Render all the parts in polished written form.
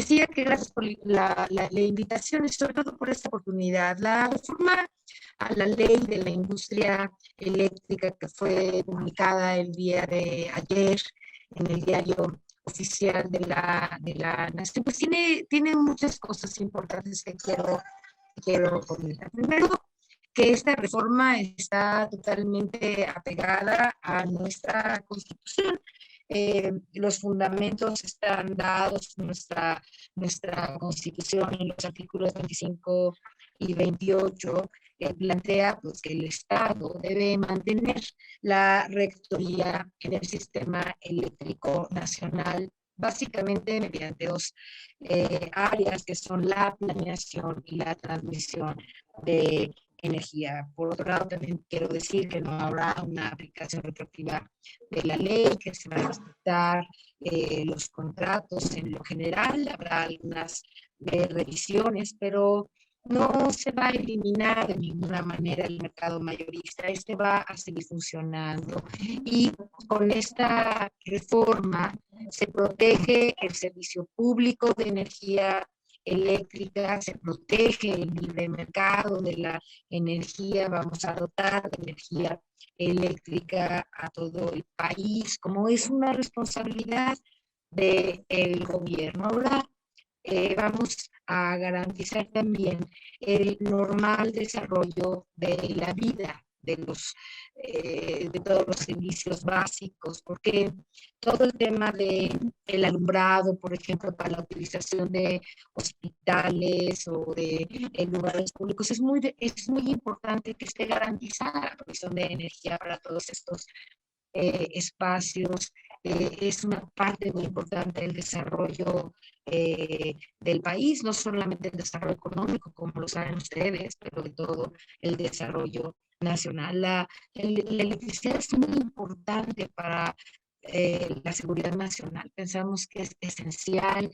decía que gracias por la invitación y sobre todo por esta oportunidad. La reforma a la ley de la industria eléctrica que fue publicada el día de ayer en el diario oficial de la Nación, pues tiene muchas cosas importantes que quiero comentar. Primero, que esta reforma está totalmente apegada a nuestra Constitución. Los fundamentos están dados en nuestra Constitución en los artículos 25 y 28, que plantea pues, que el Estado debe mantener la rectoría en el sistema eléctrico nacional, básicamente mediante dos áreas que son la planeación y la transmisión de energía. Por otro lado, también quiero decir que no habrá una aplicación retroactiva de la ley, que se van a respetar los contratos en lo general, habrá algunas revisiones, pero no se va a eliminar de ninguna manera el mercado mayorista, este va a seguir funcionando y con esta reforma se protege el servicio público de energía eléctrica, se protege el libre mercado de la energía, vamos a dotar de energía eléctrica a todo el país, como es una responsabilidad del gobierno. Ahora vamos a garantizar también el normal desarrollo de la vida de todos los servicios básicos, porque todo el tema del alumbrado, por ejemplo, para la utilización de hospitales o de lugares públicos, es muy importante que esté garantizada la provisión de energía para todos estos espacios. Es una parte muy importante del desarrollo del país, no solamente el desarrollo económico, como lo saben ustedes, pero de todo el desarrollo nacional. La electricidad es muy importante para la seguridad nacional. Pensamos que es esencial,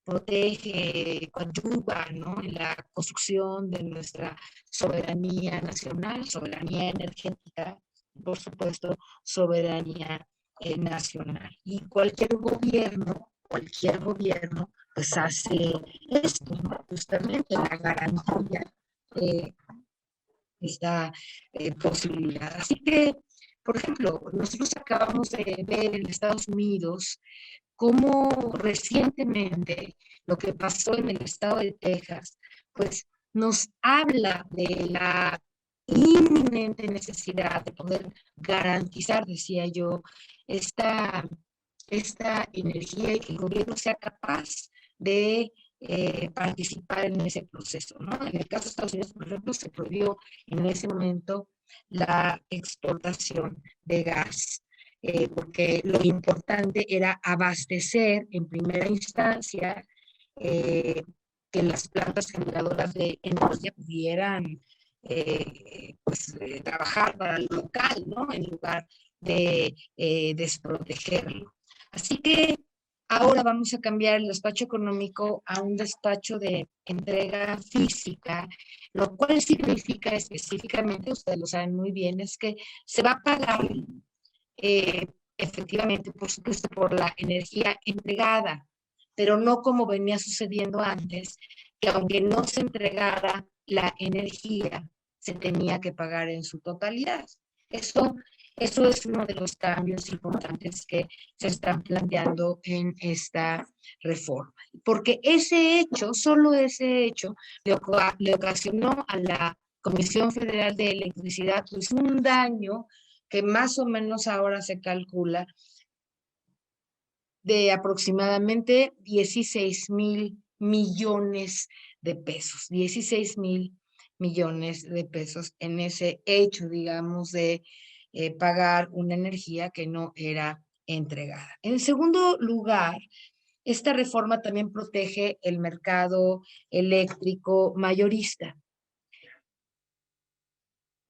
protege, coadyuva, ¿no?, en la construcción de nuestra soberanía nacional, soberanía energética, por supuesto, soberanía nacional. Y cualquier gobierno, pues hace esto, ¿no? Justamente la garantía esta posibilidad. Así que, por ejemplo, nosotros acabamos de ver en Estados Unidos cómo recientemente lo que pasó en el estado de Texas, pues nos habla de la inminente necesidad de poder garantizar, decía yo, esta, esta energía y que el gobierno sea capaz de participar en ese proceso, ¿no? En el caso de Estados Unidos, por ejemplo, se prohibió en ese momento la exportación de gas, porque lo importante era abastecer en primera instancia que las plantas generadoras de energía pudieran trabajar para el local, ¿no?, en lugar de desprotegerlo. Así que ahora vamos a cambiar el despacho económico a un despacho de entrega física, lo cual significa específicamente, ustedes lo saben muy bien, es que se va a pagar efectivamente, por supuesto, por la energía entregada, pero no como venía sucediendo antes, que aunque no se entregara la energía, se tenía que pagar en su totalidad. Eso, eso es uno de los cambios importantes que se están planteando en esta reforma. Porque ese hecho, solo ese hecho, le ocasionó a la Comisión Federal de Electricidad pues, un daño que más o menos ahora se calcula de aproximadamente 16,000 millones de pesos, 16,000 millones de pesos en ese hecho, digamos, de pagar una energía que no era entregada. En segundo lugar, esta reforma también protege el mercado eléctrico mayorista,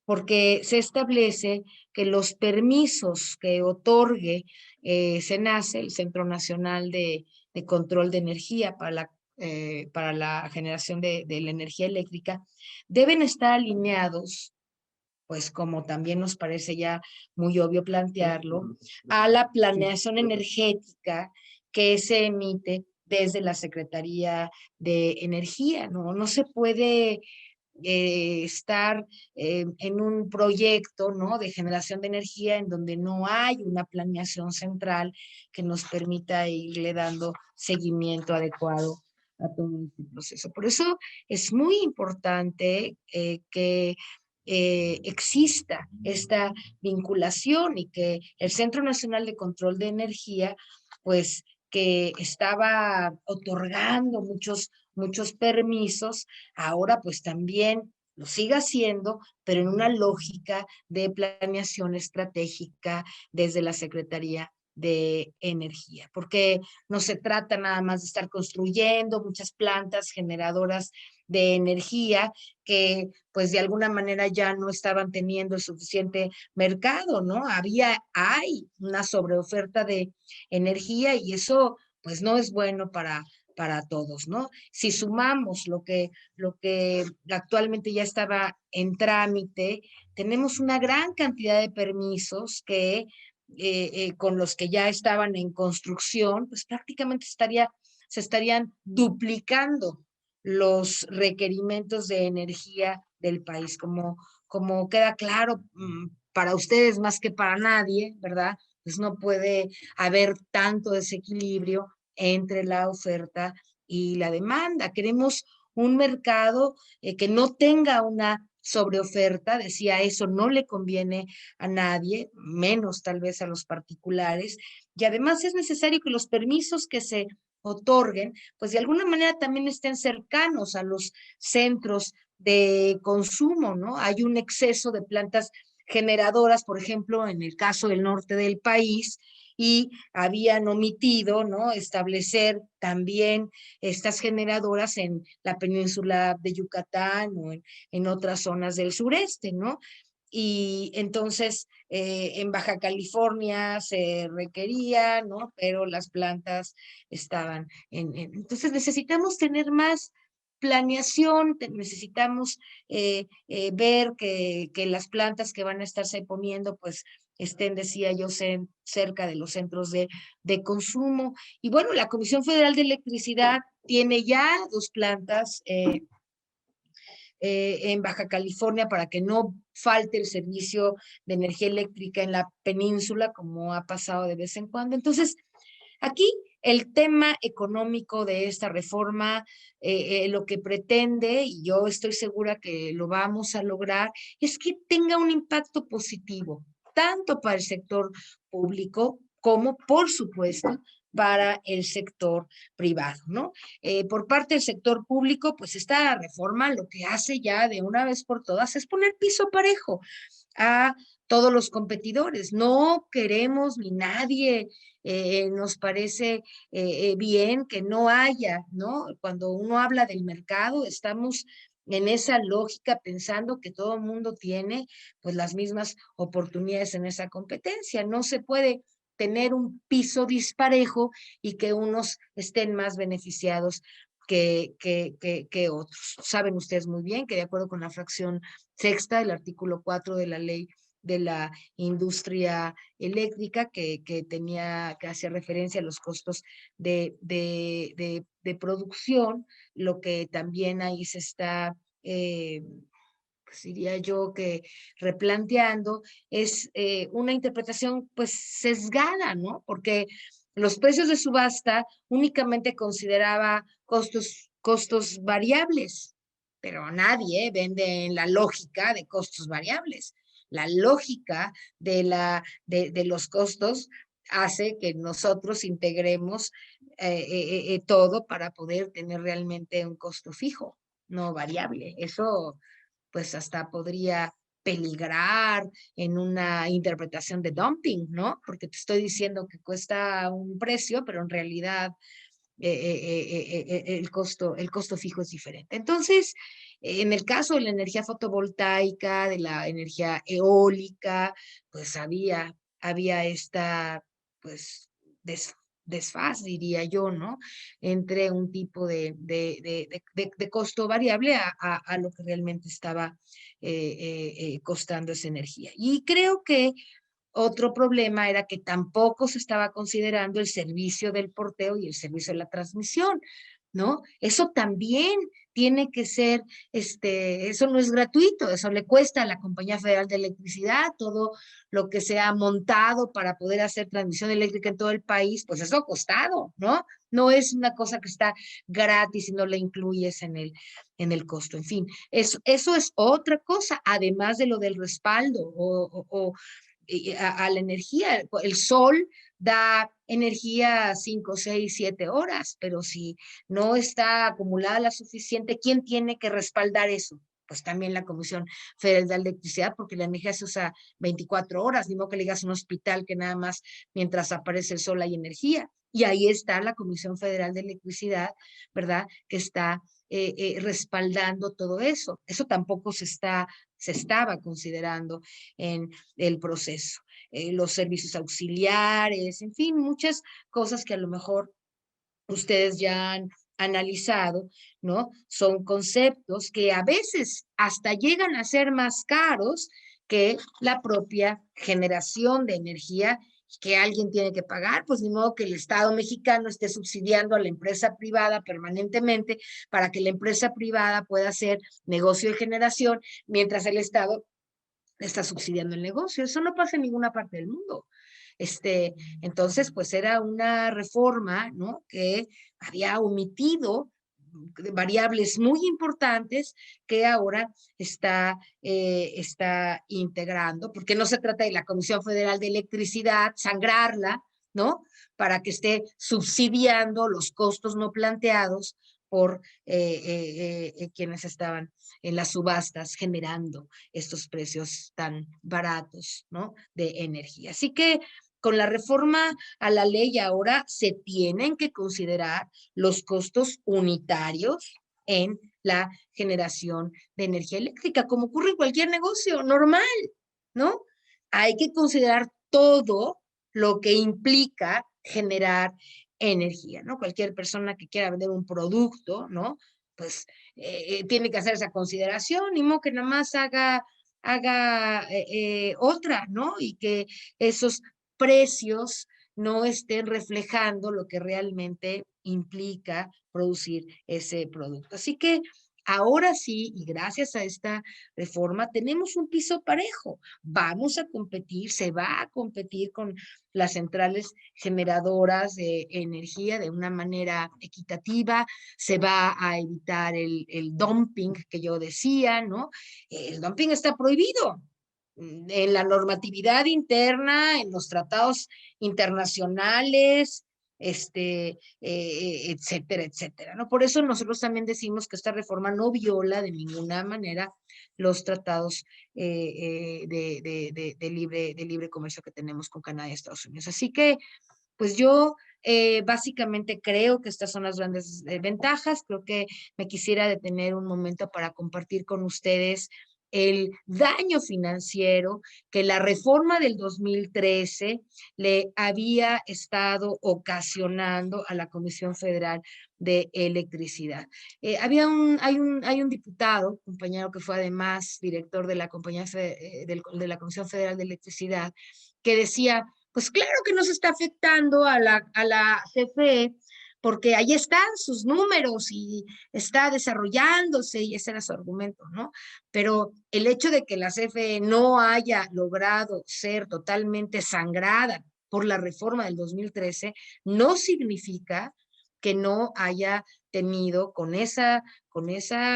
porque se establece que los permisos que otorgue CENACE, el Centro Nacional de Control de Energía para la generación de la energía eléctrica, deben estar alineados, pues como también nos parece ya muy obvio plantearlo, a la planeación energética que se emite desde la Secretaría de Energía, ¿no? No se puede estar en un proyecto, ¿no?, de generación de energía en donde no hay una planeación central que nos permita irle dando seguimiento adecuado a todo este proceso. Por eso es muy importante que exista esta vinculación y que el Centro Nacional de Control de Energía, pues que estaba otorgando muchos permisos, ahora pues también lo siga haciendo, pero en una lógica de planeación estratégica desde la Secretaría de Energía, porque no se trata nada más de estar construyendo muchas plantas generadoras de energía que pues de alguna manera ya no estaban teniendo el suficiente mercado, ¿no? Hay una sobreoferta de energía y eso pues no es bueno para todos, ¿no? Si sumamos lo que actualmente ya estaba en trámite, tenemos una gran cantidad de permisos que con los que ya estaban en construcción, pues prácticamente se estarían duplicando los requerimientos de energía del país, como queda claro para ustedes más que para nadie, ¿verdad? Pues no puede haber tanto desequilibrio entre la oferta y la demanda. Queremos un mercado que no tenga una sobreoferta, decía, eso no le conviene a nadie, menos tal vez a los particulares, y además es necesario que los permisos que se otorguen, pues de alguna manera también estén cercanos a los centros de consumo, ¿no? Hay un exceso de plantas generadoras, por ejemplo, en el caso del norte del país, y habían omitido, ¿no?, establecer también estas generadoras en la península de Yucatán o en otras zonas del sureste, ¿no? Y entonces en Baja California se requería, ¿no? Pero las plantas estaban entonces necesitamos tener más planeación, necesitamos ver que las plantas que van a estarse poniendo, pues estén, decía yo, cerca de los centros de consumo. Y bueno, la Comisión Federal de Electricidad tiene ya 2 plantas en Baja California para que no falte el servicio de energía eléctrica en la península, como ha pasado de vez en cuando. Entonces, aquí el tema económico de esta reforma, lo que pretende, y yo estoy segura que lo vamos a lograr, es que tenga un impacto positivo, tanto para el sector público como, por supuesto, para el sector privado, ¿no? Por parte del sector público, pues esta reforma lo que hace ya de una vez por todas es poner piso parejo a todos los competidores. No queremos ni nadie nos parece bien que no haya, ¿no? Cuando uno habla del mercado, estamos en esa lógica pensando que todo el mundo tiene pues las mismas oportunidades en esa competencia. No se puede tener un piso disparejo y que unos estén más beneficiados que otros. Saben ustedes muy bien que de acuerdo con la fracción sexta del artículo 4 de la ley de la industria eléctrica que hacía referencia a los costos de producción, lo que también ahí se está pues diría yo que replanteando, es una interpretación pues sesgada, ¿no? Porque los precios de subasta únicamente consideraba costos variables, pero nadie vende en la lógica de costos variables. La lógica de los costos hace que nosotros integremos todo para poder tener realmente un costo fijo, no variable. Eso pues hasta podría peligrar en una interpretación de dumping, ¿no? Porque te estoy diciendo que cuesta un precio, pero en realidad el costo fijo es diferente. Entonces, en el caso de la energía fotovoltaica, de la energía eólica, pues había esta, pues, desfaz, diría yo, ¿no? Entre un tipo de costo variable a lo que realmente estaba costando esa energía. Y creo que Otro problema era que tampoco se estaba considerando el servicio del porteo y el servicio de la transmisión, ¿no? Eso también tiene que ser, eso no es gratuito, eso le cuesta a la Compañía Federal de Electricidad, todo lo que se ha montado para poder hacer transmisión eléctrica en todo el país, pues eso ha costado, ¿no? No es una cosa que está gratis y no la incluyes en el costo. En fin, eso es otra cosa, además de lo del respaldo a la energía. El sol da energía 5, 6, 7 horas, pero si no está acumulada la suficiente, ¿quién tiene que respaldar eso? Pues también la Comisión Federal de Electricidad, porque la energía se usa 24 horas, ni modo que le digas a un hospital que nada más mientras aparece el sol hay energía. Y ahí está la Comisión Federal de Electricidad, ¿verdad? Que está respaldando todo eso. Eso tampoco se estaba considerando en el proceso. Los servicios auxiliares, en fin, muchas cosas que a lo mejor ustedes ya han analizado, ¿no? Son conceptos que a veces hasta llegan a ser más caros que la propia generación de energía que alguien tiene que pagar, pues ni modo que el Estado mexicano esté subsidiando a la empresa privada permanentemente para que la empresa privada pueda hacer negocio de generación, mientras el Estado está subsidiando el negocio. Eso no pasa en ninguna parte del mundo. Entonces, pues era una reforma, ¿no? Que había omitido variables muy importantes que ahora está integrando, porque no se trata de la Comisión Federal de Electricidad, sangrarla, ¿no? Para que esté subsidiando los costos no planteados por quienes estaban en las subastas generando estos precios tan baratos, ¿no? De energía. Así que con la reforma a la ley ahora se tienen que considerar los costos unitarios en la generación de energía eléctrica, como ocurre en cualquier negocio normal, ¿no? Hay que considerar todo lo que implica generar energía, ¿no? Cualquier persona que quiera vender un producto, ¿no? Pues tiene que hacer esa consideración, ni modo que nada más haga otra, ¿no? Y que esos precios no estén reflejando lo que realmente implica producir ese producto. Así que ahora sí, y gracias a esta reforma, tenemos un piso parejo. Vamos a competir, se va a competir con las centrales generadoras de energía de una manera equitativa, se va a evitar el dumping que yo decía, ¿no? El dumping está prohibido en la normatividad interna, en los tratados internacionales, etcétera, etcétera, ¿no? Por eso nosotros también decimos que esta reforma no viola de ninguna manera los tratados de libre comercio que tenemos con Canadá y Estados Unidos. Así que, pues yo básicamente creo que estas son las grandes ventajas. Creo que me quisiera detener un momento para compartir con ustedes el daño financiero que la reforma del 2013 le había estado ocasionando a la Comisión Federal de Electricidad. Hay un diputado, compañero que fue además director de la de la Comisión Federal de Electricidad, que decía, pues claro que nos está afectando a la CFE, porque ahí están sus números y está desarrollándose, y ese era su argumento, ¿no? Pero el hecho de que la CFE no haya logrado ser totalmente sangrada por la reforma del 2013 no significa que no haya tenido con esa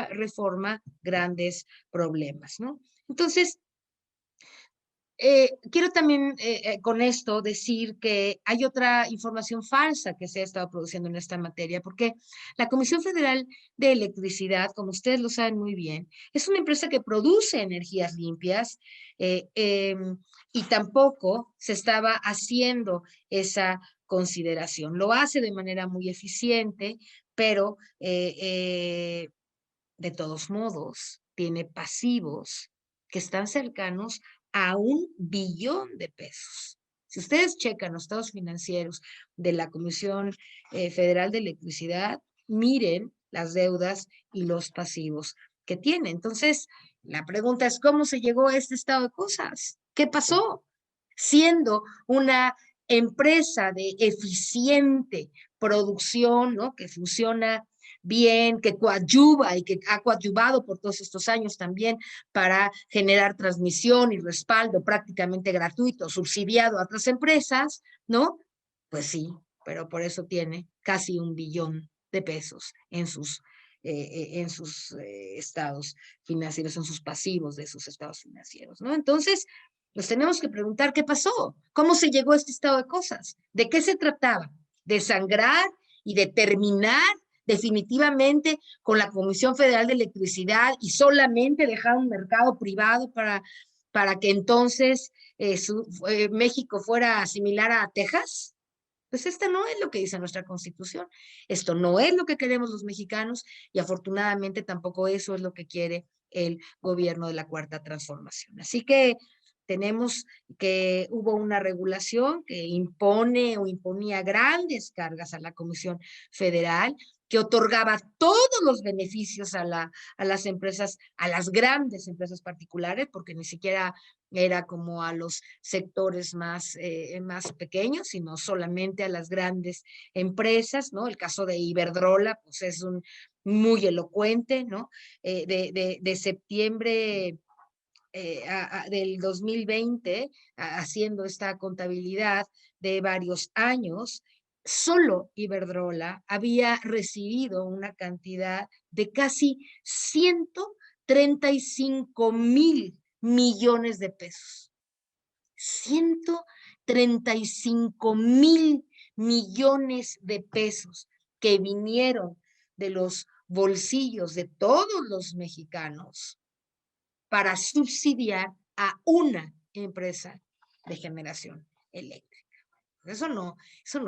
reforma grandes problemas, ¿no? Entonces, quiero también con esto decir que hay otra información falsa que se ha estado produciendo en esta materia, porque la Comisión Federal de Electricidad, como ustedes lo saben muy bien, es una empresa que produce energías limpias eh, eh, y tampoco se estaba haciendo esa consideración. Lo hace de manera muy eficiente, pero de todos modos tiene pasivos que están cercanos a 1 billón de pesos. Si ustedes checan los estados financieros de la Comisión Federal de Electricidad, miren las deudas y los pasivos que tiene. Entonces, la pregunta es, ¿cómo se llegó a este estado de cosas? ¿Qué pasó? siendo una empresa de eficiente producción, ¿no? Que funciona bien, que coadyuva y que ha coadyuvado por todos estos años también para generar transmisión y respaldo prácticamente gratuito, subsidiado a otras empresas, ¿no? Pues sí, pero por eso tiene casi 1 billón de pesos en sus estados financieros, en sus pasivos de sus estados financieros, ¿no? Entonces, nos tenemos que preguntar qué pasó, cómo se llegó a este estado de cosas, de qué se trataba, de sangrar y de terminar definitivamente con la Comisión Federal de Electricidad y solamente dejar un mercado privado para que entonces México fuera similar a Texas. Pues esta no es lo que dice nuestra Constitución, esto no es lo que queremos los mexicanos y afortunadamente tampoco eso es lo que quiere el gobierno de la Cuarta Transformación. Así que tenemos que hubo una regulación que impone o imponía grandes cargas a la Comisión Federal, que otorgaba todos los beneficios a las empresas, a las grandes empresas particulares, porque ni siquiera era como a los sectores más pequeños, sino solamente a las grandes empresas, ¿no? El caso de Iberdrola, pues es muy elocuente, ¿no? De septiembre del 2020, haciendo esta contabilidad de varios años, solo Iberdrola había recibido una cantidad de casi 135,000 millones de pesos. 135,000 millones de pesos que vinieron de los bolsillos de todos los mexicanos para subsidiar a una empresa de generación eléctrica. Eso no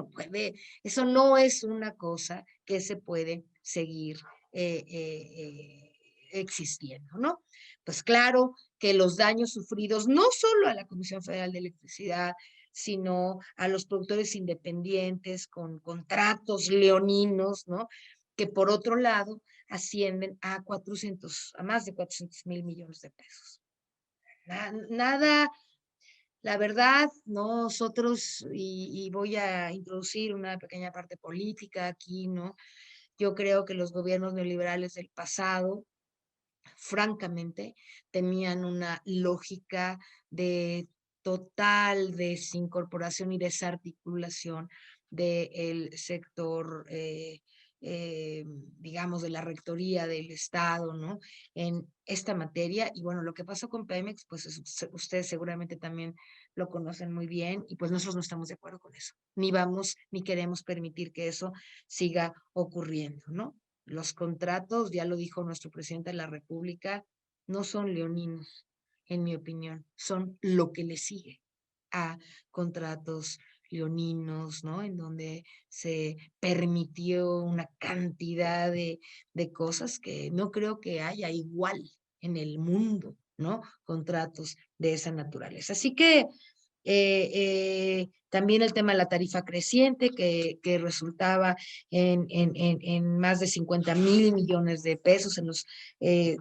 puede, eso no es una cosa que se puede seguir existiendo, ¿no? Pues claro que los daños sufridos no solo a la Comisión Federal de Electricidad, sino a los productores independientes con contratos leoninos, ¿no? Que por otro lado ascienden a más de 400,000 millones de pesos. Nada, la verdad, nosotros, y voy a introducir una pequeña parte política aquí, ¿no? Yo creo que los gobiernos neoliberales del pasado, francamente, tenían una lógica de total desincorporación y desarticulación del sector, digamos, de la rectoría del Estado, ¿no? En esta materia. Y bueno, lo que pasó con Pemex, pues ustedes seguramente también lo conocen muy bien y pues nosotros no estamos de acuerdo con eso. Ni vamos, ni queremos permitir que eso siga ocurriendo, ¿no? Los contratos, ya lo dijo nuestro presidente de la República, no son leoninos, en mi opinión, son lo que le sigue a contratos leoninos, ¿no? En donde se permitió una cantidad de cosas que no creo que haya igual en el mundo, ¿no? Contratos de esa naturaleza. Así que también el tema de la tarifa creciente, que resultaba en más de 50,000 millones de pesos en los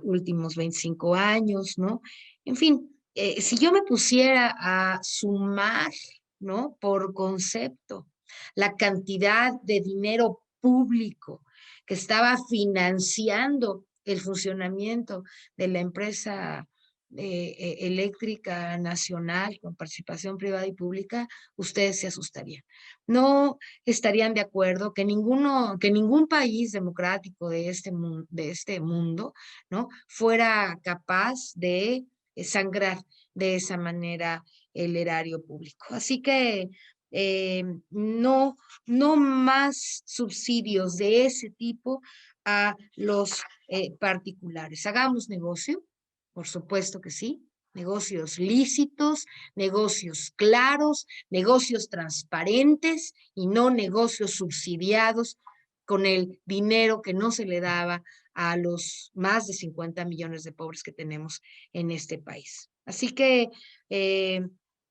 últimos 25 años, ¿no? En fin, si yo me pusiera a sumar, ¿no? Por concepto, la cantidad de dinero público que estaba financiando el funcionamiento de la empresa eléctrica nacional con participación privada y pública, ustedes se asustarían. No estarían de acuerdo que ningún país democrático de este mundo, ¿no? Fuera capaz de sangrar de esa manera el erario público. Así que no, no más subsidios de ese tipo a los particulares. Hagamos negocio, por supuesto que sí, negocios lícitos, negocios claros, negocios transparentes y no negocios subsidiados con el dinero que no se le daba a los más de 50 millones de pobres que tenemos en este país. Así que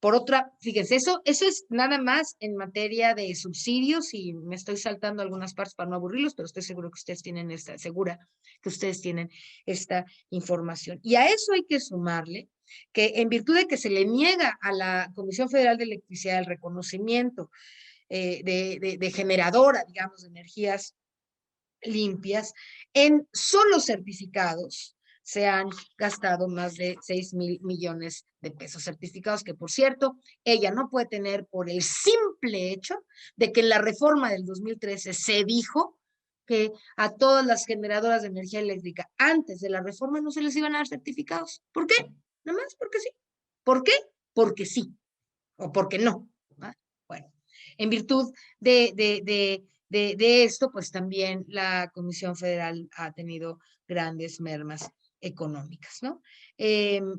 Por otra, fíjense, eso es nada más en materia de subsidios, y me estoy saltando algunas partes para no aburrirlos, pero estoy seguro que ustedes tienen segura que ustedes tienen esta información. Y a eso hay que sumarle que en virtud de que se le niega a la Comisión Federal de Electricidad el reconocimiento de generadora, digamos, de energías limpias, en solo certificados se han gastado más de 6,000 millones de pesos. Certificados que, por cierto, ella no puede tener por el simple hecho de que en la reforma del 2013 se dijo que a todas las generadoras de energía eléctrica antes de la reforma no se les iban a dar certificados. ¿Por qué? Nada más porque sí. ¿Por qué? Porque sí o porque no. ¿Va? Bueno, en virtud de esto, pues también la Comisión Federal ha tenido grandes mermas económicas, ¿no?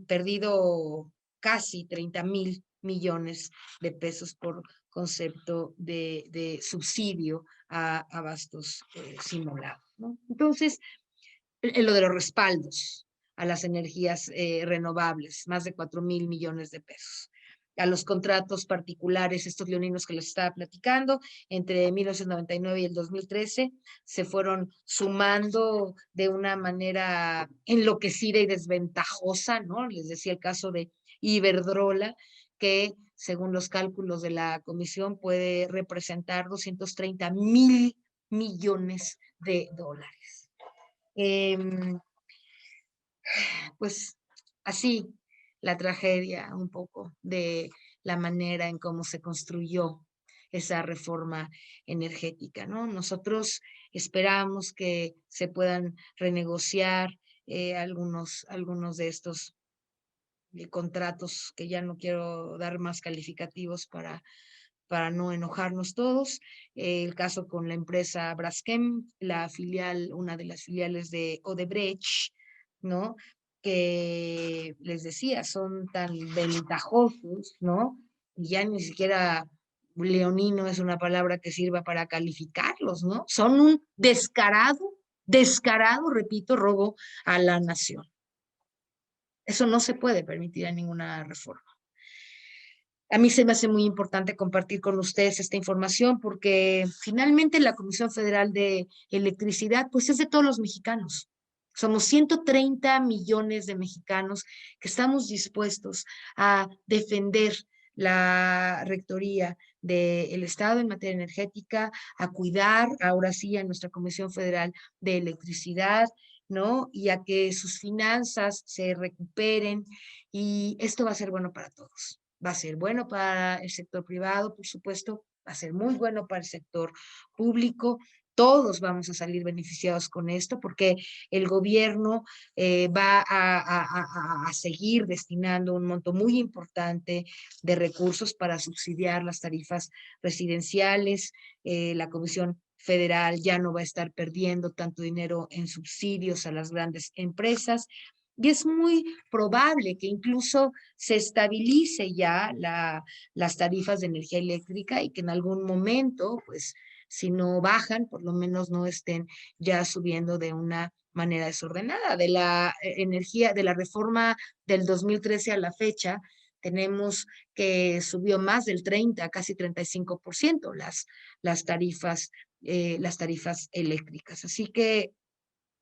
Perdido casi 30,000 millones de pesos por concepto de subsidio a abastos simulados, ¿no? Entonces, lo de los respaldos a las energías renovables, más de 4,000 millones de pesos. A los contratos particulares, estos leoninos que les estaba platicando, entre 1999 y el 2013, se fueron sumando de una manera enloquecida y desventajosa, ¿no? Les decía el caso de Iberdrola, que según los cálculos de la comisión puede representar 230,000 millones de dólares. Pues así la tragedia un poco de la manera en cómo se construyó esa reforma energética, ¿no? Nosotros esperamos que se puedan renegociar algunos de estos contratos, que ya no quiero dar más calificativos para no enojarnos todos. El caso con la empresa Braskem, la filial, una de las filiales de Odebrecht, ¿no? Que les decía, son tan ventajosos, ¿no? Y ya ni siquiera leonino es una palabra que sirva para calificarlos, ¿no? Son un descarado, repito, robo a la nación. Eso no se puede permitir en ninguna reforma. A mí se me hace muy importante compartir con ustedes esta información porque finalmente la Comisión Federal de Electricidad pues es de todos los mexicanos. Somos 130 millones de mexicanos que estamos dispuestos a defender la rectoría del Estado en materia energética, a cuidar ahora sí a nuestra Comisión Federal de Electricidad, ¿no? Y a que sus finanzas se recuperen, y esto va a ser bueno para todos. Va a ser bueno para el sector privado, por supuesto, va a ser muy bueno para el sector público. Todos vamos a salir beneficiados con esto porque el gobierno va a seguir destinando un monto muy importante de recursos para subsidiar las tarifas residenciales. La Comisión Federal ya no va a estar perdiendo tanto dinero en subsidios a las grandes empresas. Y es muy probable que incluso se estabilice ya las tarifas de energía eléctrica y que en algún momento, pues, si no bajan, por lo menos no estén ya subiendo de una manera desordenada. De la energía, de la reforma del 2013 a la fecha, tenemos que subió más del 30, casi 35% las tarifas eléctricas. Así que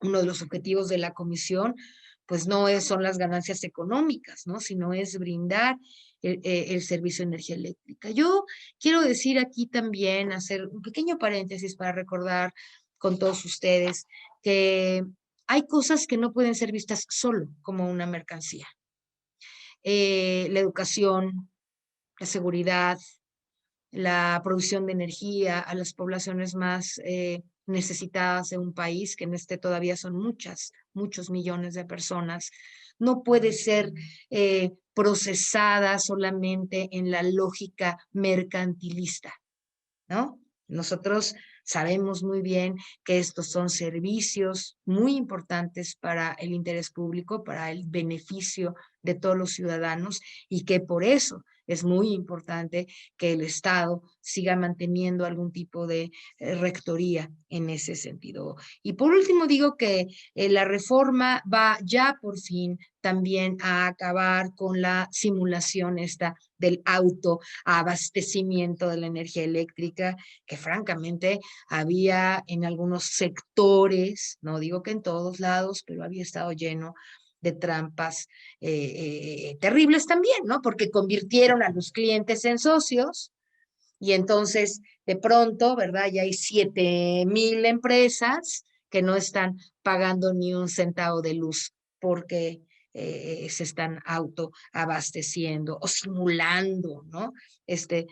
uno de los objetivos de la comisión pues no son las ganancias económicas, ¿no? Sino es brindar el servicio de energía eléctrica. Yo quiero decir aquí también, hacer un pequeño paréntesis para recordar con todos ustedes que hay cosas que no pueden ser vistas solo como una mercancía. La educación, la seguridad, la producción de energía a las poblaciones más necesitadas de un país, que en este todavía son muchos millones de personas, no puede ser procesada solamente en la lógica mercantilista, ¿no? Nosotros sabemos muy bien que estos son servicios muy importantes para el interés público, para el beneficio de todos los ciudadanos y que por eso es muy importante que el Estado siga manteniendo algún tipo de rectoría en ese sentido. Y por último digo que la reforma va ya por fin también a acabar con la simulación esta del autoabastecimiento de la energía eléctrica, que francamente había en algunos sectores, no digo que en todos lados, pero había estado lleno de trampas terribles también, ¿no? Porque convirtieron a los clientes en socios y entonces de pronto, ¿verdad? Ya hay 7,000 empresas que no están pagando ni un centavo de luz porque se están autoabasteciendo o simulando, ¿no? Este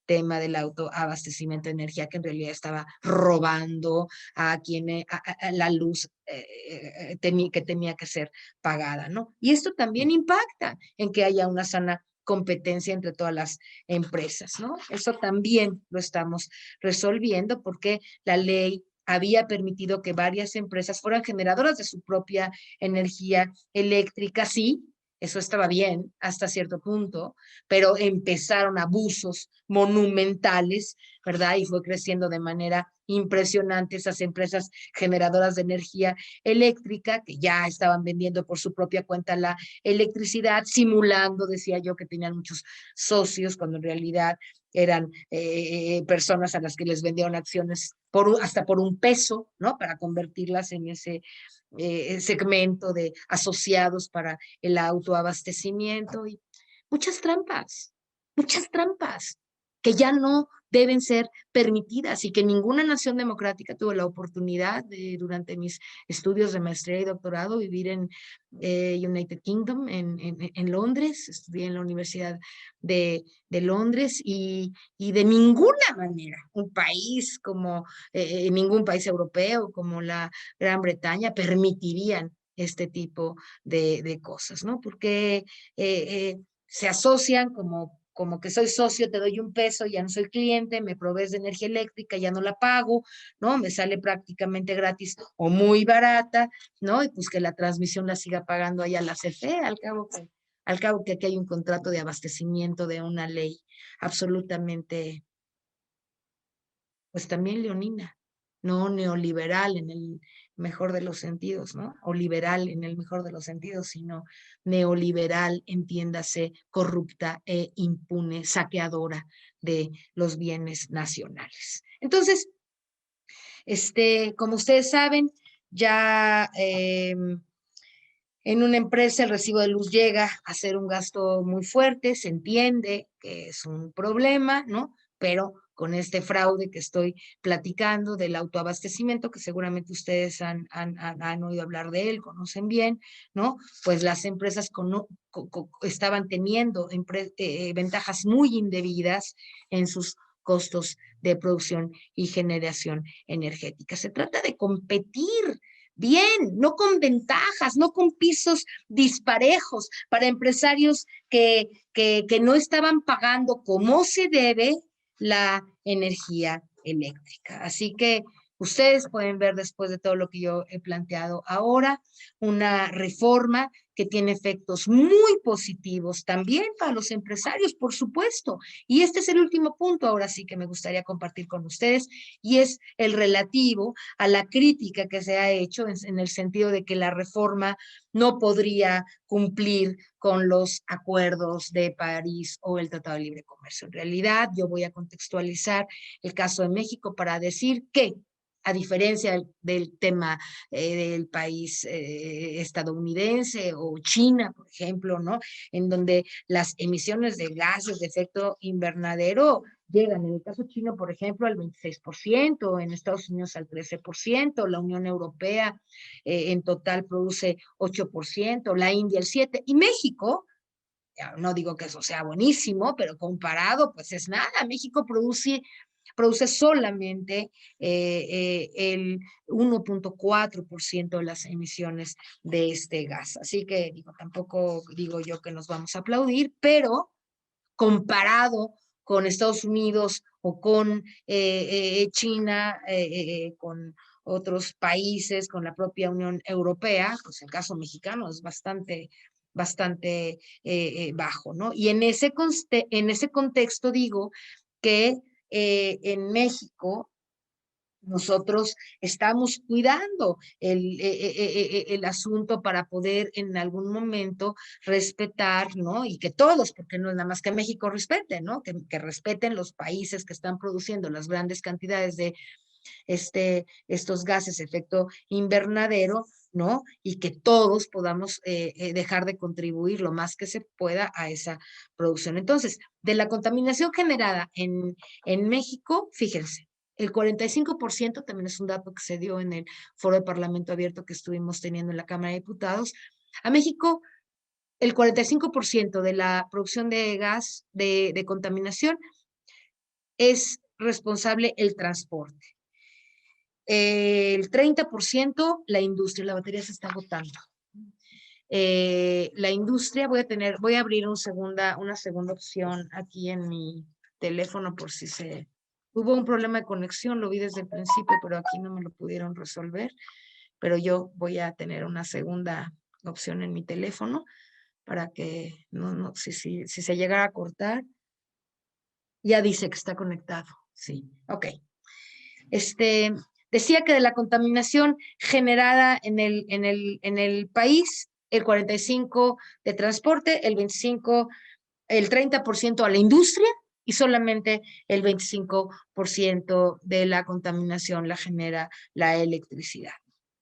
tema del autoabastecimiento de energía que en realidad estaba robando a quien a la luz que tenía que ser pagada, ¿no? Y esto también impacta en que haya una sana competencia entre todas las empresas, ¿no? Eso también lo estamos resolviendo porque la ley había permitido que varias empresas fueran generadoras de su propia energía eléctrica, sí, eso estaba bien hasta cierto punto, pero empezaron abusos monumentales, ¿verdad? Y fue creciendo de manera impresionante esas empresas generadoras de energía eléctrica que ya estaban vendiendo por su propia cuenta la electricidad, simulando, decía yo, que tenían muchos socios, cuando en realidad eran personas a las que les vendieron acciones hasta por un peso, ¿no? Para convertirlas en ese segmento de asociados para el autoabastecimiento y muchas trampas que ya no deben ser permitidas y que ninguna nación democrática tuvo la oportunidad de, durante mis estudios de maestría y doctorado, vivir en United Kingdom, en Londres. Estudié en la Universidad de Londres y de ninguna manera un país como ningún país europeo como la Gran Bretaña permitirían este tipo de cosas, ¿no? Porque se asocian como que soy socio, te doy un peso, ya no soy cliente, me provees de energía eléctrica, ya no la pago, ¿no? Me sale prácticamente gratis o muy barata, ¿no? Y pues que la transmisión la siga pagando allá la CFE, al cabo que aquí hay un contrato de abastecimiento de una ley absolutamente, pues también leonina, no neoliberal en el mejor de los sentidos, ¿no? O liberal en el mejor de los sentidos, sino neoliberal, entiéndase, corrupta e impune, saqueadora de los bienes nacionales. Entonces, como ustedes saben, ya en una empresa el recibo de luz llega a ser un gasto muy fuerte, se entiende que es un problema, ¿no? Pero con este fraude que estoy platicando del autoabastecimiento, que seguramente ustedes han oído hablar de él, conocen bien, ¿no? Pues las empresas estaban teniendo ventajas muy indebidas en sus costos de producción y generación energética. Se trata de competir bien, no con ventajas, no con pisos disparejos para empresarios que no estaban pagando como se debe la energía eléctrica. Así que ustedes pueden ver después de todo lo que yo he planteado ahora, una reforma que tiene efectos muy positivos también para los empresarios, por supuesto. Y este es el último punto, ahora sí que me gustaría compartir con ustedes, y es el relativo a la crítica que se ha hecho en el sentido de que la reforma no podría cumplir con los acuerdos de París o el Tratado de Libre Comercio. En realidad, yo voy a contextualizar el caso de México para decir que a diferencia del tema del país estadounidense o China, por ejemplo, ¿no? En donde las emisiones de gases de efecto invernadero llegan, en el caso chino, por ejemplo, al 26%, en Estados Unidos al 13%, la Unión Europea en total produce 8%, la India el 7%, y México, no digo que eso sea buenísimo, pero comparado, pues es nada. México produce solamente el 1.4% de las emisiones de este gas. Así que digo, tampoco digo yo que nos vamos a aplaudir, pero comparado con Estados Unidos o con China, con otros países, con la propia Unión Europea, pues el caso mexicano es bastante bajo, ¿no? Y en ese contexto digo que en México nosotros estamos cuidando el asunto para poder en algún momento respetar, ¿no? Y que todos, porque no es nada más que México respete, ¿no? Que respeten los países que están produciendo las grandes cantidades de estos gases de efecto invernadero, ¿no? Y que todos podamos dejar de contribuir lo más que se pueda a esa producción. Entonces, de la contaminación generada en México, fíjense, el 45% también es un dato que se dio en el foro de Parlamento Abierto que estuvimos teniendo en la Cámara de Diputados. A México, el 45% de la producción de gas de contaminación es responsable el transporte. El 30% la industria, la batería se está agotando. La industria, voy a abrir una segunda opción aquí en mi teléfono por si hubo un problema de conexión, lo vi desde el principio, pero aquí no me lo pudieron resolver, pero yo voy a tener una segunda opción en mi teléfono para que si se llegara a cortar, ya dice que está conectado, sí, ok. Decía que de la contaminación generada en el país, el 45% de transporte, el 30% a la industria y solamente el 25% de la contaminación la genera la electricidad.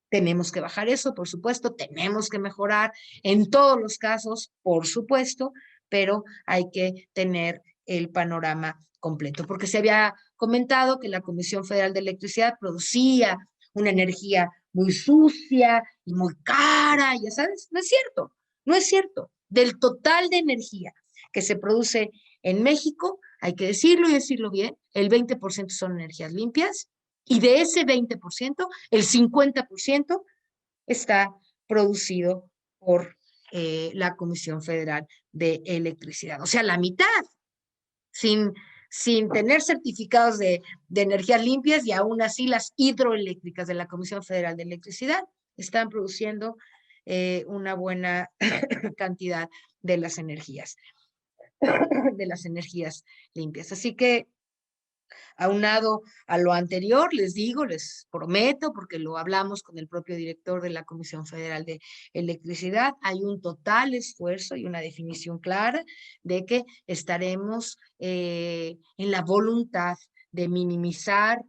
Tenemos que bajar eso, por supuesto, tenemos que mejorar en todos los casos, por supuesto, pero hay que tener el panorama completo, porque se había comentado que la Comisión Federal de Electricidad producía una energía muy sucia y muy cara, ya sabes, no es cierto, no es cierto. Del total de energía que se produce en México, hay que decirlo y decirlo bien, el 20% son energías limpias y de ese 20%, el 50% está producido por la Comisión Federal de Electricidad. O sea, la mitad, sin, sin tener certificados de energías limpias y aún así las hidroeléctricas de la Comisión Federal de Electricidad están produciendo una buena cantidad de las energías limpias. Así que aunado a lo anterior, les digo, les prometo, porque lo hablamos con el propio director de la Comisión Federal de Electricidad, hay un total esfuerzo y una definición clara de que estaremos en la voluntad de minimizar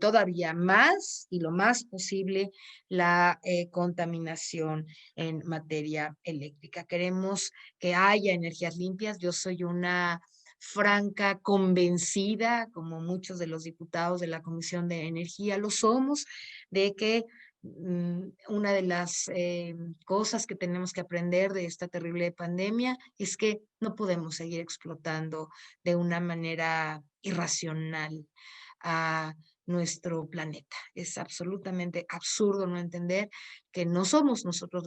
todavía más y lo más posible la contaminación en materia eléctrica. Queremos que haya energías limpias. Yo soy una franca, convencida, como muchos de los diputados de la Comisión de Energía lo somos, de que una de las cosas que tenemos que aprender de esta terrible pandemia es que no podemos seguir explotando de una manera irracional a nuestro planeta. Es absolutamente absurdo no entender que no somos nosotros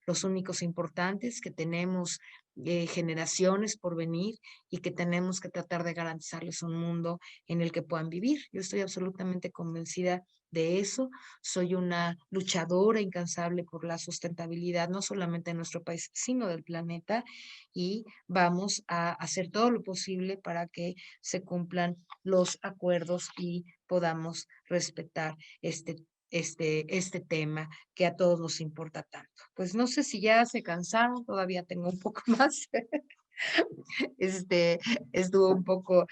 los únicos importantes, que tenemos generaciones por venir y que tenemos que tratar de garantizarles un mundo en el que puedan vivir. Yo estoy absolutamente convencida de eso. Soy una luchadora incansable por la sustentabilidad, no solamente de nuestro país, sino del planeta, y vamos a hacer todo lo posible para que se cumplan los acuerdos y podamos respetar este tema que a todos nos importa tanto. Pues no sé si ya se cansaron, todavía tengo un poco más. este, Estuvo un poco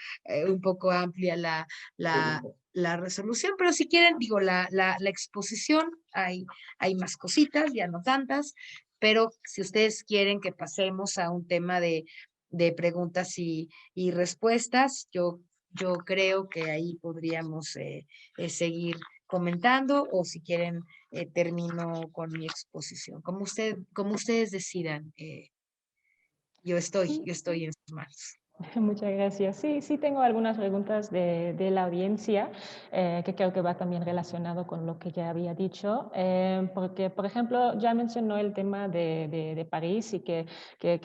amplia la resolución, pero si quieren, digo, la exposición, hay más cositas, ya no tantas, pero si ustedes quieren que pasemos a un tema de preguntas y respuestas, yo creo que ahí podríamos seguir comentando, o si quieren, termino con mi exposición. Como ustedes decidan. Yo estoy en sus manos. Muchas gracias. Sí, sí tengo algunas preguntas de la audiencia que creo que va también relacionado con lo que ya había dicho, porque, por ejemplo, ya mencionó el tema de París y que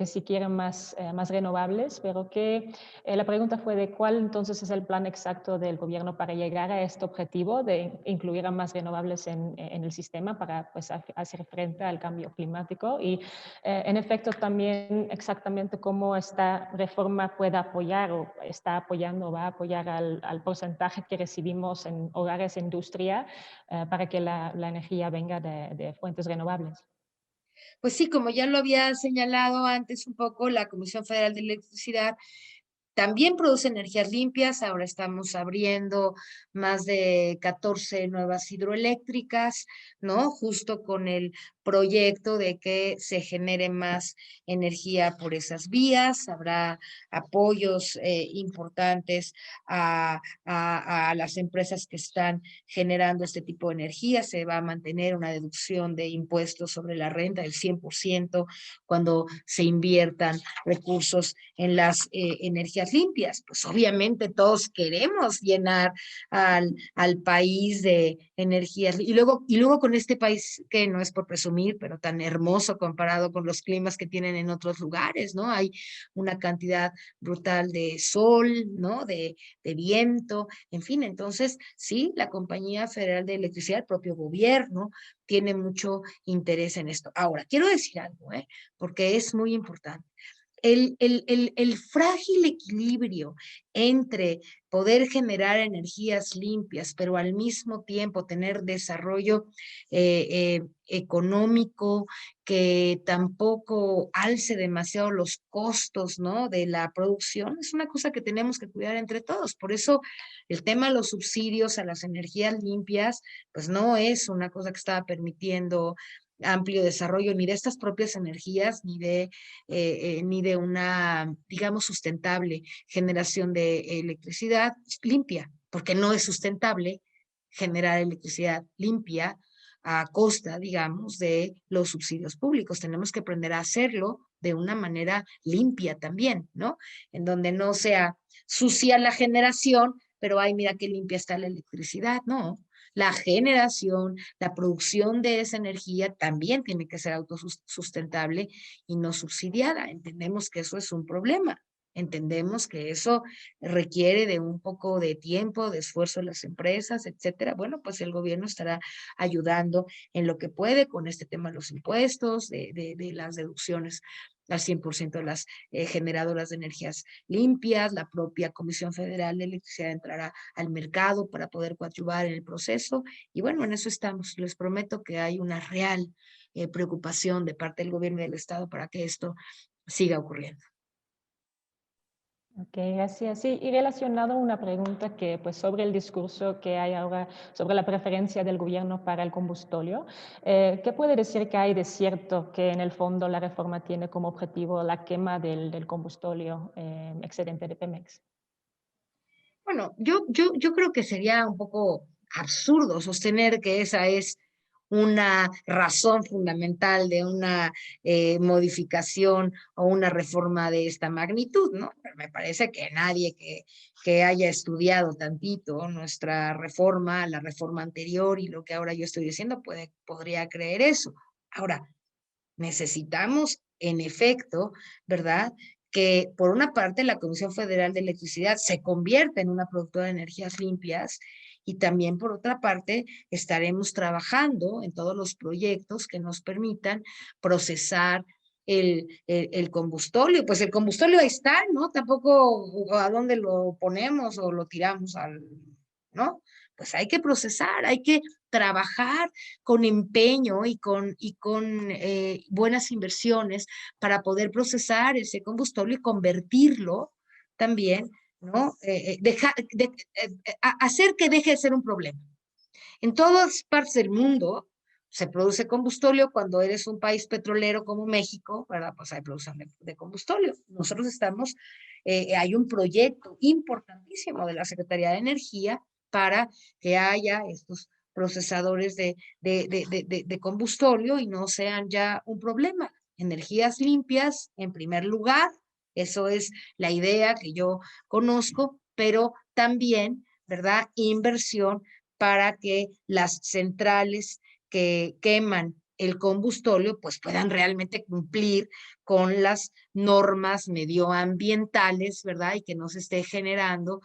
si quieren más renovables, pero que la pregunta fue de cuál entonces es el plan exacto del gobierno para llegar a este objetivo de incluir a más renovables en el sistema para pues, hacer frente al cambio climático y en efecto, también exactamente cómo esta reforma puede apoyar o está apoyando o va a apoyar al porcentaje que recibimos en hogares e industria para que la energía venga de fuentes renovables. Pues sí, como ya lo había señalado antes un poco, la Comisión Federal de Electricidad también produce energías limpias. Ahora estamos abriendo más de 14 nuevas hidroeléctricas, ¿no? Justo con el proyecto de que se genere más energía por esas vías. Habrá apoyos importantes a las empresas que están generando este tipo de energía. Se va a mantener una deducción de impuestos sobre la renta del 100% cuando se inviertan recursos en las energías limpias. Pues obviamente todos queremos llenar al país de energías. Y luego con este país que no es por presumir, pero tan hermoso comparado con los climas que tienen en otros lugares, ¿no? Hay una cantidad brutal de sol, ¿no? De viento, en fin. Entonces, sí, la Compañía Federal de Electricidad, el propio gobierno, tiene mucho interés en esto. Ahora, quiero decir algo, ¿eh? Porque es muy importante. El frágil equilibrio entre poder generar energías limpias, pero al mismo tiempo tener desarrollo económico que tampoco alce demasiado los costos, ¿no? De la producción, es una cosa que tenemos que cuidar entre todos. Por eso el tema de los subsidios a las energías limpias, pues no es una cosa que estaba permitiendo amplio desarrollo ni de estas propias energías, ni de una, digamos, sustentable generación de electricidad limpia, porque no es sustentable generar electricidad limpia a costa, digamos, de los subsidios públicos. Tenemos que aprender a hacerlo de una manera limpia también, ¿no? En donde no sea sucia la generación, pero ay, mira qué limpia está la electricidad, no. La generación, la producción de esa energía también tiene que ser autosustentable y no subsidiada. Entendemos que eso es un problema. Entendemos que eso requiere de un poco de tiempo, de esfuerzo de las empresas, etcétera. Bueno, pues el gobierno estará ayudando en lo que puede con este tema de los impuestos, de las deducciones al 100% de las generadoras de energías limpias. La propia Comisión Federal de Electricidad entrará al mercado para poder coadyuvar en el proceso. Y bueno, en eso estamos. Les prometo que hay una real preocupación de parte del gobierno y del Estado para que esto siga ocurriendo. Ok, gracias. Sí, y relacionado a una pregunta que, pues, sobre el discurso que hay ahora sobre la preferencia del gobierno para el combustóleo, ¿qué puede decir que hay de cierto que en el fondo la reforma tiene como objetivo la quema del combustóleo excedente de Pemex? Bueno, yo creo que sería un poco absurdo sostener que esa es una razón fundamental de una modificación o una reforma de esta magnitud, ¿no? Pero me parece que nadie que haya estudiado tantito nuestra reforma, la reforma anterior y lo que ahora yo estoy diciendo podría creer eso. Ahora, necesitamos, en efecto, ¿verdad? Que por una parte la Comisión Federal de Electricidad se convierta en una productora de energías limpias y también por otra parte estaremos trabajando en todos los proyectos que nos permitan procesar el combustóleo. Pues el combustóleo ahí está, ¿no? Tampoco a dónde lo ponemos o lo tiramos ¿no? Pues hay que procesar, hay que trabajar con empeño y con buenas inversiones para poder procesar ese combustible y convertirlo también, ¿no? Hacer que deje de ser un problema. En todas partes del mundo se produce combustóleo. Cuando eres un país petrolero como México, ¿verdad? Pues hay producción de combustóleo. Nosotros hay un proyecto importantísimo de la Secretaría de Energía para que haya estos procesadores de combustóleo y no sean ya un problema. Energías limpias, en primer lugar, Eso es la idea que yo conozco, pero también, ¿verdad? Inversión para que las centrales que queman el combustóleo pues puedan realmente cumplir con las normas medioambientales, ¿verdad? Y que no se esté generando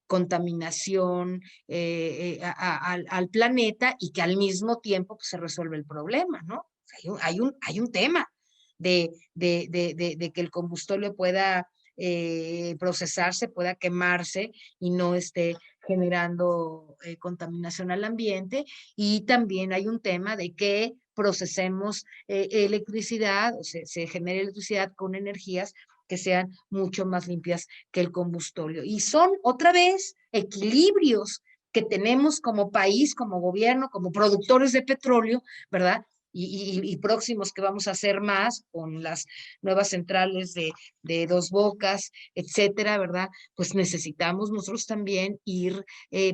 contaminación al planeta y que al mismo tiempo pues, se resuelve el problema, ¿no? Hay un tema de que el combustóleo pueda procesarse, pueda quemarse y no esté generando contaminación al ambiente. Y también hay un tema de que procesemos electricidad, o se genere electricidad con energías que sean mucho más limpias que el combustóleo. Y son otra vez equilibrios que tenemos como país, como gobierno, como productores de petróleo, ¿verdad? Y próximos que vamos a hacer más con las nuevas centrales de Dos Bocas, etcétera, ¿verdad? Pues necesitamos nosotros también ir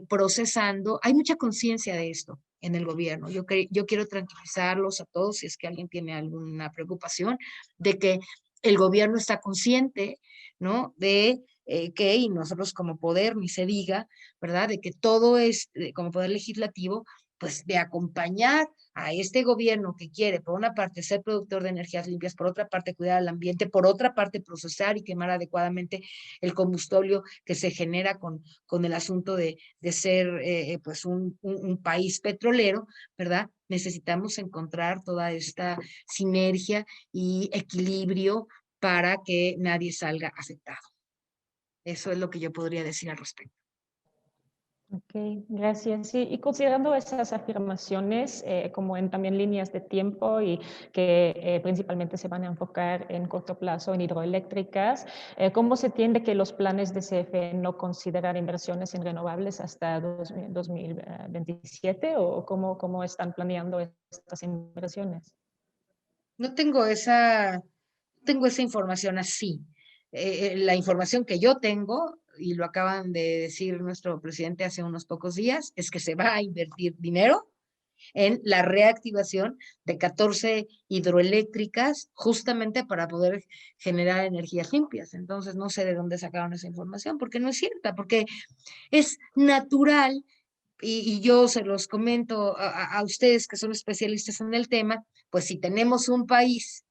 procesando. Hay mucha conciencia de esto en el gobierno. Yo quiero tranquilizarlos a todos, si es que alguien tiene alguna preocupación, de que el gobierno está consciente, ¿no? De que, y nosotros como poder, ni se diga, ¿verdad? De que todo es, como poder legislativo, pues de acompañar a este gobierno que quiere, por una parte, ser productor de energías limpias, por otra parte, cuidar al ambiente, por otra parte, procesar y quemar adecuadamente el combustóleo que se genera con el asunto de ser pues un país petrolero, ¿verdad? Necesitamos encontrar toda esta sinergia y equilibrio para que nadie salga afectado. Eso es lo que yo podría decir al respecto. Ok, gracias. Sí, y considerando esas afirmaciones como en también líneas de tiempo y que principalmente se van a enfocar en corto plazo en hidroeléctricas, ¿cómo se entiende que los planes de CFE no considerar inversiones en renovables hasta 2027 o cómo están planeando estas inversiones? No tengo esa información así. La información que yo tengo, y lo acaban de decir nuestro presidente hace unos pocos días, es que se va a invertir dinero en la reactivación de 14 hidroeléctricas justamente para poder generar energías limpias. Entonces, no sé de dónde sacaron esa información, porque no es cierta, porque es natural, y yo se los comento a ustedes que son especialistas en el tema, pues si tenemos un país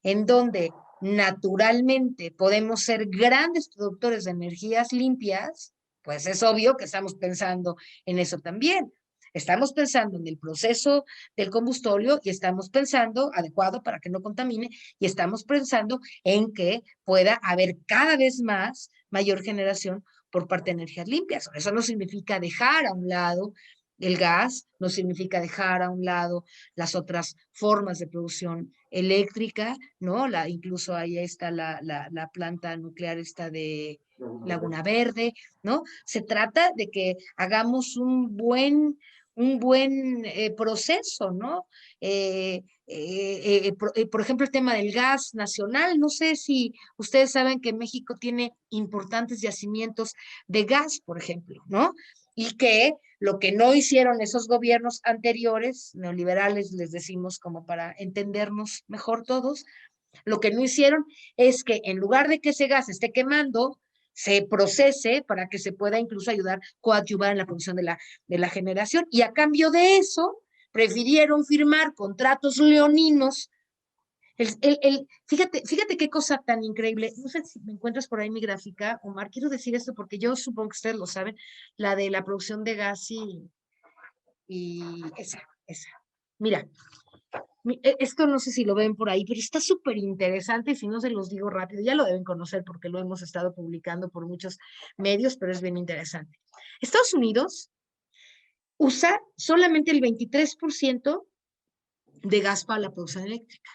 en donde naturalmente podemos ser grandes productores de energías limpias, pues es obvio que estamos pensando en eso también. Estamos pensando en el proceso del combustóleo y estamos pensando adecuado para que no contamine y estamos pensando en que pueda haber cada vez más mayor generación por parte de energías limpias. Eso no significa dejar a un lado el gas, no significa dejar a un lado las otras formas de producción eléctrica, ¿no? Incluso ahí está la planta nuclear esta de Laguna Verde, ¿no? Se trata de que hagamos un buen proceso, ¿no? Por ejemplo, el tema del gas nacional, no sé si ustedes saben que México tiene importantes yacimientos de gas, por ejemplo, ¿no? Y que lo que no hicieron esos gobiernos anteriores, neoliberales les decimos como para entendernos mejor todos, lo que no hicieron es que en lugar de que ese gas esté quemando, se procese para que se pueda incluso ayudar, coadyuvar en la producción de la generación. Y a cambio de eso, prefirieron firmar contratos leoninos. Fíjate qué cosa tan increíble. No sé si me encuentras por ahí mi gráfica, Omar. Quiero decir esto porque yo supongo que ustedes lo saben, la de la producción de gas y esa. Mira, esto no sé si lo ven por ahí, pero está súper interesante y si no se los digo rápido, ya lo deben conocer porque lo hemos estado publicando por muchos medios, pero es bien interesante. Estados Unidos usa solamente el 23% de gas para la producción eléctrica.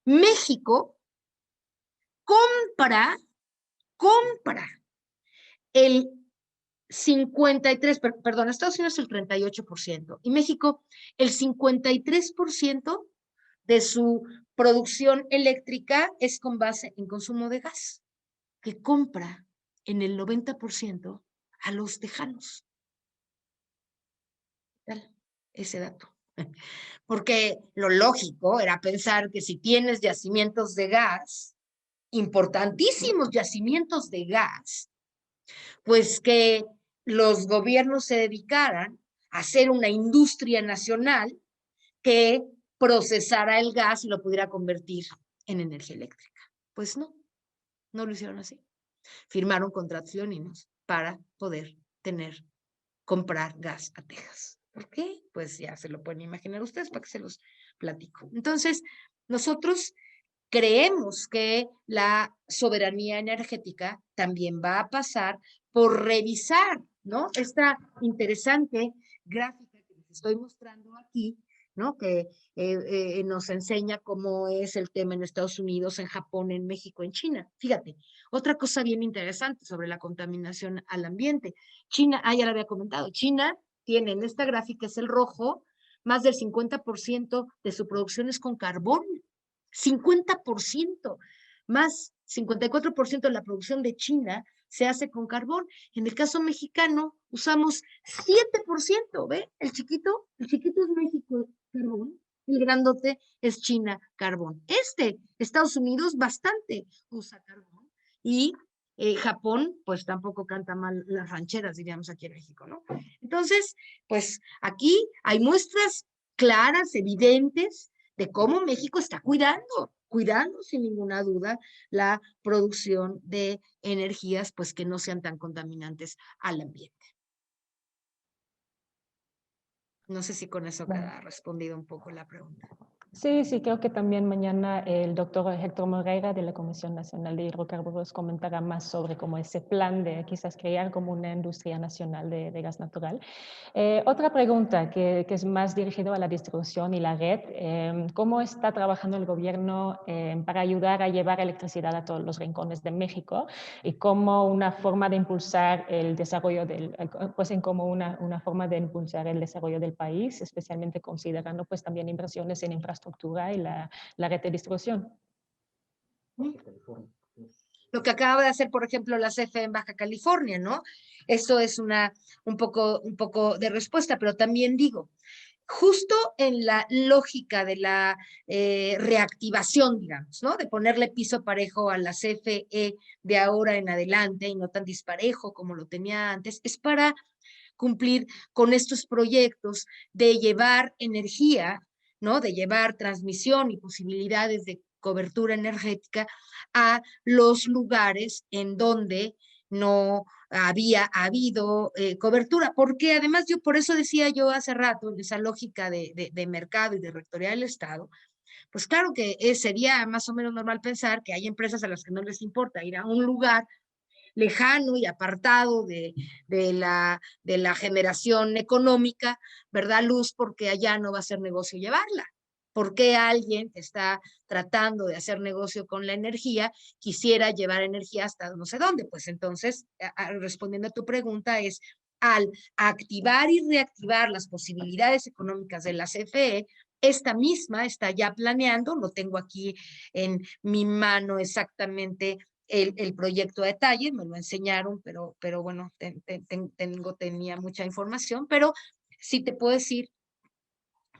México compra el 53, perdón, Estados Unidos el 38% y México el 53% de su producción eléctrica es con base en consumo de gas, que compra en el 90% a los tejanos. Ese dato. Porque lo lógico era pensar que si tienes yacimientos de gas, importantísimos yacimientos de gas, pues que los gobiernos se dedicaran a hacer una industria nacional que procesara el gas y lo pudiera convertir en energía eléctrica. Pues no, no lo hicieron así. Firmaron contratos leoninos para poder comprar gas a Texas. ¿Por qué? Pues ya se lo pueden imaginar ustedes, para que se los platico. Entonces, nosotros creemos que la soberanía energética también va a pasar por revisar, ¿no? Esta interesante gráfica que les estoy mostrando aquí, ¿no? Que nos enseña cómo es el tema en Estados Unidos, en Japón, en México, en China. Fíjate, otra cosa bien interesante sobre la contaminación al ambiente. China, ya lo había comentado, China tiene en esta gráfica, es el rojo, más del 50% de su producción es con carbón. 50%, más 54% de la producción de China se hace con carbón. En el caso mexicano, usamos 7%, ¿ve? El chiquito es México, carbón, el grandote es China, carbón. Estados Unidos, bastante usa carbón. Y Japón, pues tampoco canta mal las rancheras, diríamos aquí en México, ¿no? Entonces, pues aquí hay muestras claras, evidentes, de cómo México está cuidando sin ninguna duda la producción de energías, pues que no sean tan contaminantes al ambiente. No sé si con eso queda respondido un poco la pregunta. Sí, sí, creo que también mañana el doctor Héctor Moreira de la Comisión Nacional de Hidrocarburos comentará más sobre cómo ese plan de quizás crear como una industria nacional de gas natural. Otra pregunta que es más dirigido a la distribución y la red. ¿Cómo está trabajando el gobierno para ayudar a llevar electricidad a todos los rincones de México? Y como una forma de impulsar el desarrollo como una forma de impulsar el desarrollo del país, especialmente considerando pues también inversiones en infraestructura y la red de distribución. Lo que acaba de hacer, por ejemplo, la CFE en Baja California, ¿no? Eso es un poco de respuesta, pero también digo, justo en la lógica de la reactivación, digamos, ¿no? De ponerle piso parejo a la CFE de ahora en adelante y no tan disparejo como lo tenía antes, es para cumplir con estos proyectos de llevar energía, ¿no? De llevar transmisión y posibilidades de cobertura energética a los lugares en donde no había habido cobertura, porque además yo por eso decía yo hace rato, en esa lógica de mercado y de rectoría del Estado, pues claro que sería más o menos normal pensar que hay empresas a las que no les importa ir a un lugar lejano y apartado de la generación económica, ¿verdad, Luz? Porque allá no va a ser negocio llevarla. ¿Por qué alguien que está tratando de hacer negocio con la energía quisiera llevar energía hasta no sé dónde? Pues entonces, respondiendo a tu pregunta, es al activar y reactivar las posibilidades económicas de la CFE, esta misma está ya planeando, lo tengo aquí en mi mano exactamente el proyecto a detalle, me lo enseñaron, pero bueno, tenía mucha información, pero sí te puedo decir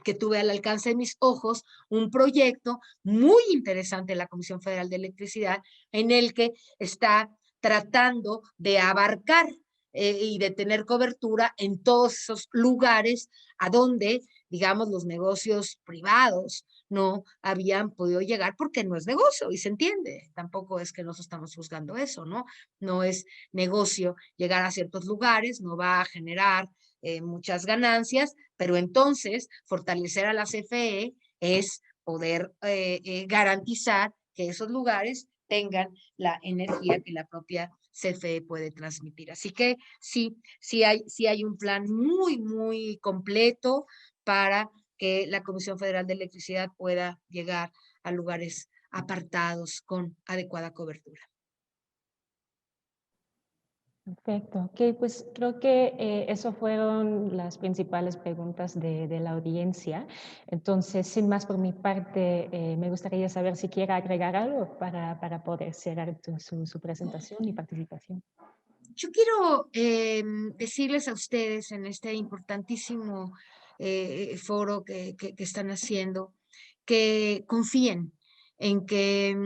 que tuve al alcance de mis ojos un proyecto muy interesante de la Comisión Federal de Electricidad en el que está tratando de abarcar y de tener cobertura en todos esos lugares a donde, digamos, los negocios privados no habían podido llegar porque no es negocio y se entiende. Tampoco es que nosotros estamos juzgando eso, ¿no? No es negocio llegar a ciertos lugares, no va a generar muchas ganancias, pero entonces fortalecer a la CFE es poder garantizar que esos lugares tengan la energía que la propia CFE puede transmitir. Así que sí hay un plan muy completo para que la Comisión Federal de Electricidad pueda llegar a lugares apartados con adecuada cobertura. Perfecto. Ok, pues creo que eso fueron las principales preguntas de la audiencia. Entonces, sin más por mi parte, me gustaría saber si quiere agregar algo para poder cerrar su presentación y participación. Yo quiero decirles a ustedes en este importantísimo foro que están haciendo que confíen en que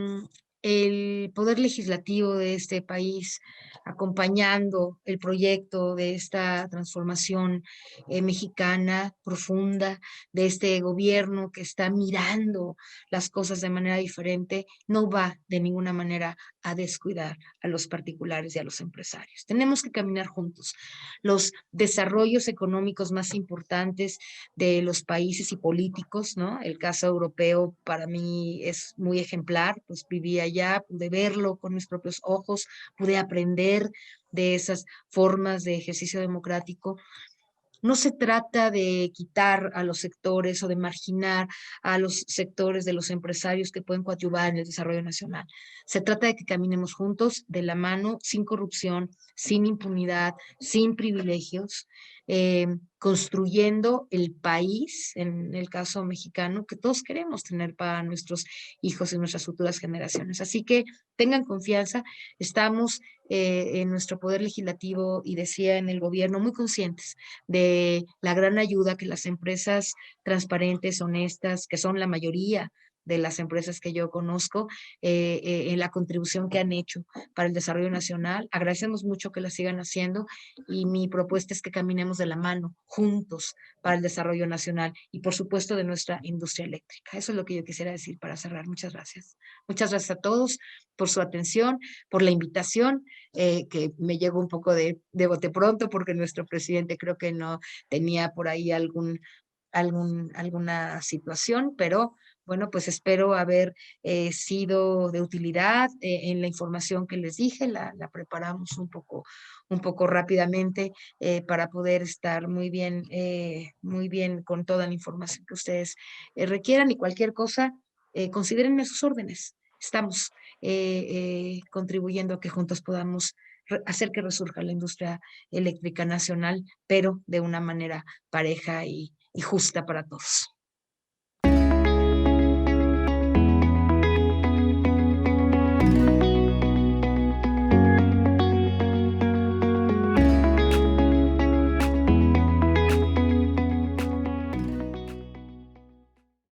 el poder legislativo de este país acompañando el proyecto de esta transformación mexicana profunda, de este gobierno que está mirando las cosas de manera diferente, no va de ninguna manera a descuidar a los particulares y a los empresarios. Tenemos que caminar juntos. Los desarrollos económicos más importantes de los países y políticos, ¿no? El caso europeo para mí es muy ejemplar, pues viví allá, pude verlo con mis propios ojos, pude aprender de esas formas de ejercicio democrático. No se trata de quitar a los sectores o de marginar a los sectores de los empresarios que pueden coadyuvar en el desarrollo nacional. Se trata de que caminemos juntos, de la mano, sin corrupción, sin impunidad, sin privilegios, construyendo el país, en el caso mexicano, que todos queremos tener para nuestros hijos y nuestras futuras generaciones. Así que tengan confianza, estamos en nuestro poder legislativo y decía en el gobierno muy conscientes de la gran ayuda que las empresas transparentes, honestas, que son la mayoría de las empresas que yo conozco, en la contribución que han hecho para el desarrollo nacional. Agradecemos mucho que la sigan haciendo y mi propuesta es que caminemos de la mano, juntos, para el desarrollo nacional y por supuesto de nuestra industria eléctrica. Eso es lo que yo quisiera decir para cerrar. Muchas gracias. Muchas gracias a todos por su atención, por la invitación, que me llegó un poco de bote pronto porque nuestro presidente creo que no tenía por ahí alguna situación, pero bueno, pues espero haber sido de utilidad en la información que les dije, la preparamos un poco rápidamente para poder estar muy bien con toda la información que ustedes requieran y cualquier cosa, considérenme a sus órdenes. Estamos contribuyendo a que juntos podamos hacer que resurja la industria eléctrica nacional, pero de una manera pareja y justa para todos.